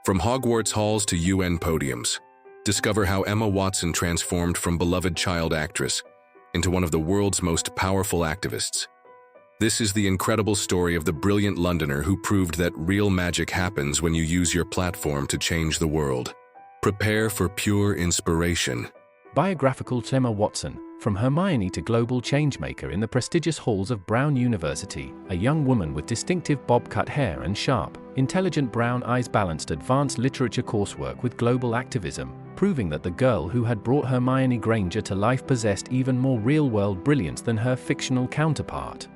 From Hogwarts halls to UN podiums, discover how Emma Watson transformed from beloved child actress into one of the world's most powerful activists. This is the incredible story of the brilliant Londoner who proved that real magic happens when you use your platform to change the world. Prepare for pure inspiration. Biographical Emma Watson, from Hermione to global changemaker in the prestigious halls of Brown University, a young woman with distinctive bob-cut hair and sharp, intelligent brown eyes balanced advanced literature coursework with global activism, proving that the girl who had brought Hermione Granger to life possessed even more real-world brilliance than her fictional counterpart.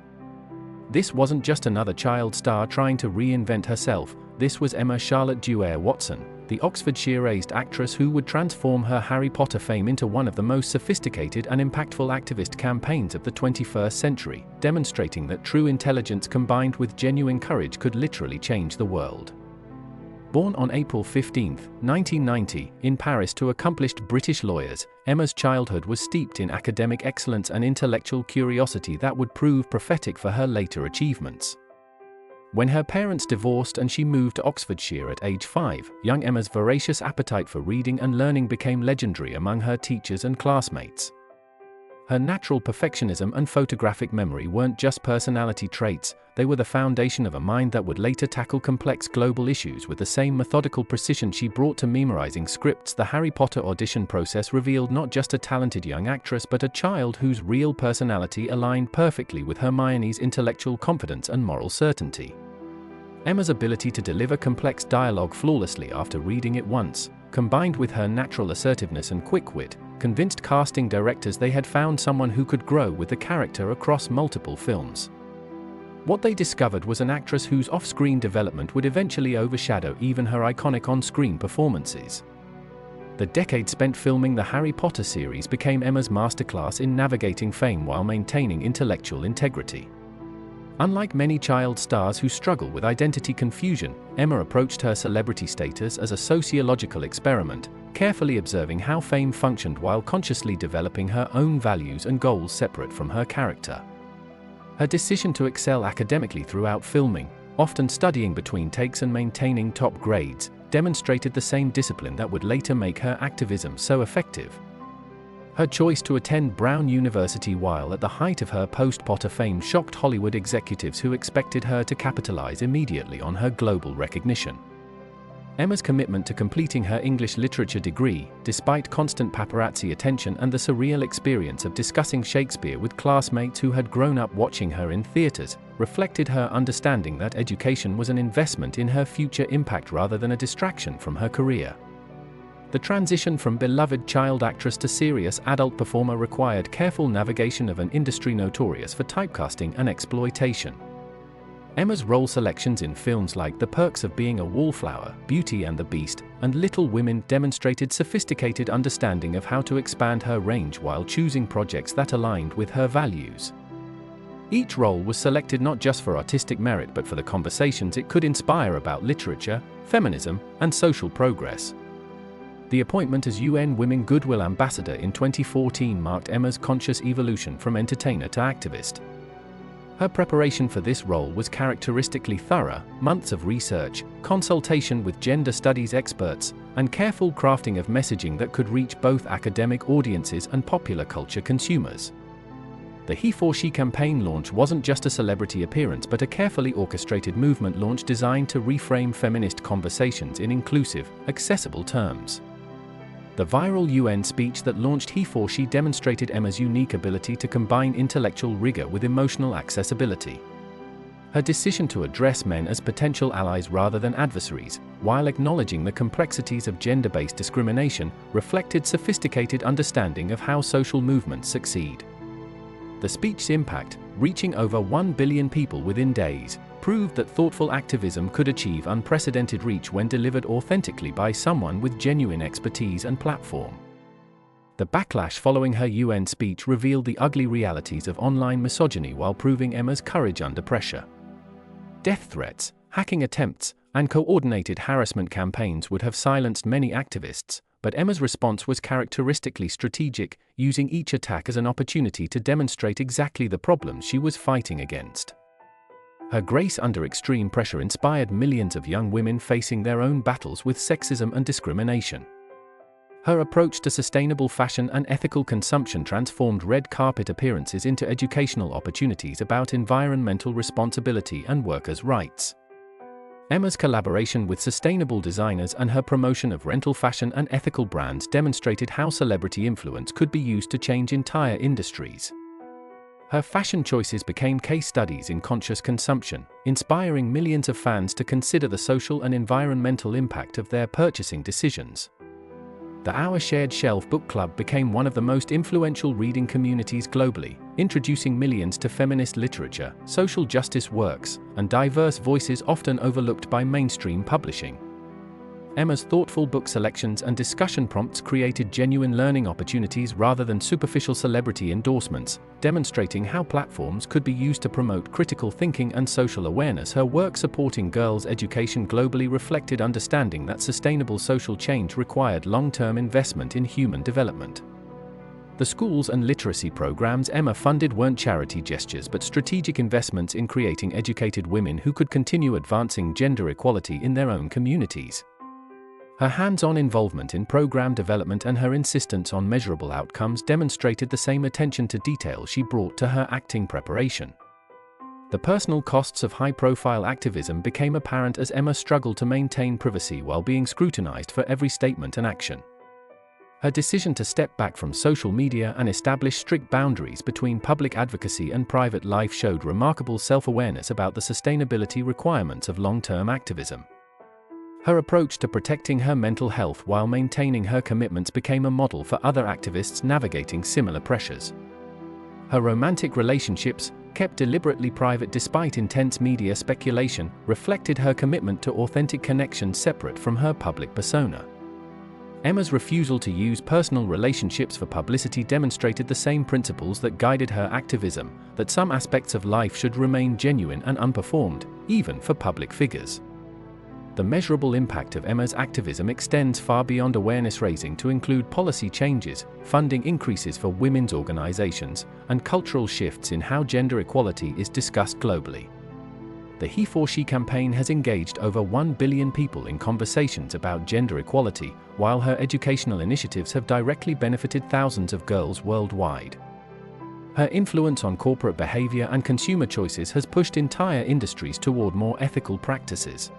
This wasn't just another child star trying to reinvent herself, this was Emma Charlotte Dwyer Watson, the Oxfordshire-raised actress who would transform her Harry Potter fame into one of the most sophisticated and impactful activist campaigns of the 21st century, demonstrating that true intelligence combined with genuine courage could literally change the world. Born on April 15, 1990, in Paris to accomplished British lawyers, Emma's childhood was steeped in academic excellence and intellectual curiosity that would prove prophetic for her later achievements. When her parents divorced and she moved to Oxfordshire at age 5, young Emma's voracious appetite for reading and learning became legendary among her teachers and classmates. Her natural perfectionism and photographic memory weren't just personality traits, they were the foundation of a mind that would later tackle complex global issues with the same methodical precision she brought to memorizing scripts. The Harry Potter audition process revealed not just a talented young actress but a child whose real personality aligned perfectly with Hermione's intellectual confidence and moral certainty. Emma's ability to deliver complex dialogue flawlessly after reading it once, combined with her natural assertiveness and quick wit, convinced casting directors they had found someone who could grow with the character across multiple films. What they discovered was an actress whose off-screen development would eventually overshadow even her iconic on-screen performances. The decade spent filming the Harry Potter series became Emma's masterclass in navigating fame while maintaining intellectual integrity. Unlike many child stars who struggle with identity confusion, Emma approached her celebrity status as a sociological experiment, carefully observing how fame functioned while consciously developing her own values and goals separate from her character. Her decision to excel academically throughout filming, often studying between takes and maintaining top grades, demonstrated the same discipline that would later make her activism so effective. Her choice to attend Brown University while at the height of her post-Potter fame shocked Hollywood executives who expected her to capitalize immediately on her global recognition. Emma's commitment to completing her English literature degree, despite constant paparazzi attention and the surreal experience of discussing Shakespeare with classmates who had grown up watching her in theaters, reflected her understanding that education was an investment in her future impact rather than a distraction from her career. The transition from beloved child actress to serious adult performer required careful navigation of an industry notorious for typecasting and exploitation. Emma's role selections in films like The Perks of Being a Wallflower, Beauty and the Beast, and Little Women demonstrated sophisticated understanding of how to expand her range while choosing projects that aligned with her values. Each role was selected not just for artistic merit but for the conversations it could inspire about literature, feminism, and social progress. The appointment as UN Women Goodwill Ambassador in 2014 marked Emma's conscious evolution from entertainer to activist. Her preparation for this role was characteristically thorough, months of research, consultation with gender studies experts, and careful crafting of messaging that could reach both academic audiences and popular culture consumers. The HeForShe campaign launch wasn't just a celebrity appearance but a carefully orchestrated movement launch designed to reframe feminist conversations in inclusive, accessible terms. The viral UN speech that launched HeForShe demonstrated Emma's unique ability to combine intellectual rigor with emotional accessibility. Her decision to address men as potential allies rather than adversaries, while acknowledging the complexities of gender-based discrimination, reflected sophisticated understanding of how social movements succeed. The speech's impact, reaching over 1 billion people within days, proved that thoughtful activism could achieve unprecedented reach when delivered authentically by someone with genuine expertise and platform. The backlash following her UN speech revealed the ugly realities of online misogyny while proving Emma's courage under pressure. Death threats, hacking attempts, and coordinated harassment campaigns would have silenced many activists, but Emma's response was characteristically strategic, using each attack as an opportunity to demonstrate exactly the problems she was fighting against. Her grace under extreme pressure inspired millions of young women facing their own battles with sexism and discrimination. Her approach to sustainable fashion and ethical consumption transformed red carpet appearances into educational opportunities about environmental responsibility and workers' rights. Emma's collaboration with sustainable designers and her promotion of rental fashion and ethical brands demonstrated how celebrity influence could be used to change entire industries. Her fashion choices became case studies in conscious consumption, inspiring millions of fans to consider the social and environmental impact of their purchasing decisions. The Our Shared Shelf book club became one of the most influential reading communities globally, introducing millions to feminist literature, social justice works, and diverse voices often overlooked by mainstream publishing. Emma's thoughtful book selections and discussion prompts created genuine learning opportunities rather than superficial celebrity endorsements, demonstrating how platforms could be used to promote critical thinking and social awareness. Her work supporting girls' education globally reflected understanding that sustainable social change required long-term investment in human development. The schools and literacy programs Emma funded weren't charity gestures but strategic investments in creating educated women who could continue advancing gender equality in their own communities. Her hands-on involvement in program development and her insistence on measurable outcomes demonstrated the same attention to detail she brought to her acting preparation. The personal costs of high-profile activism became apparent as Emma struggled to maintain privacy while being scrutinized for every statement and action. Her decision to step back from social media and establish strict boundaries between public advocacy and private life showed remarkable self-awareness about the sustainability requirements of long-term activism. Her approach to protecting her mental health while maintaining her commitments became a model for other activists navigating similar pressures. Her romantic relationships, kept deliberately private despite intense media speculation, reflected her commitment to authentic connections separate from her public persona. Emma's refusal to use personal relationships for publicity demonstrated the same principles that guided her activism, that some aspects of life should remain genuine and unperformed, even for public figures. The measurable impact of Emma's activism extends far beyond awareness raising to include policy changes, funding increases for women's organizations, and cultural shifts in how gender equality is discussed globally. The HeForShe campaign has engaged over 1 billion people in conversations about gender equality, while her educational initiatives have directly benefited thousands of girls worldwide. Her influence on corporate behavior and consumer choices has pushed entire industries toward more ethical practices.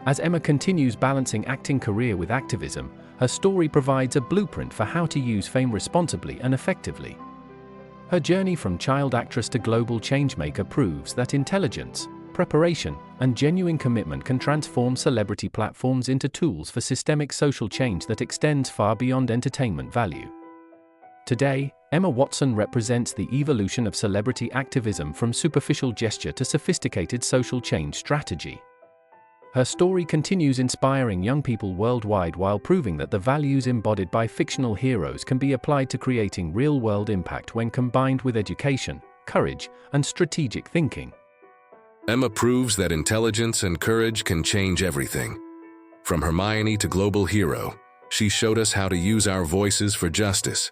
As Emma continues balancing acting career with activism, her story provides a blueprint for how to use fame responsibly and effectively. Her journey from child actress to global changemaker proves that intelligence, preparation, and genuine commitment can transform celebrity platforms into tools for systemic social change that extends far beyond entertainment value. Today, Emma Watson represents the evolution of celebrity activism from superficial gesture to sophisticated social change strategy. Her story continues inspiring young people worldwide while proving that the values embodied by fictional heroes can be applied to creating real-world impact when combined with education, courage, and strategic thinking. Emma proves that intelligence and courage can change everything. From Hermione to global hero, she showed us how to use our voices for justice.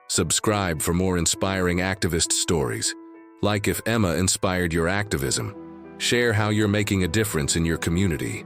Subscribe for more inspiring activist stories. Like if Emma inspired your activism. Share how you're making a difference in your community.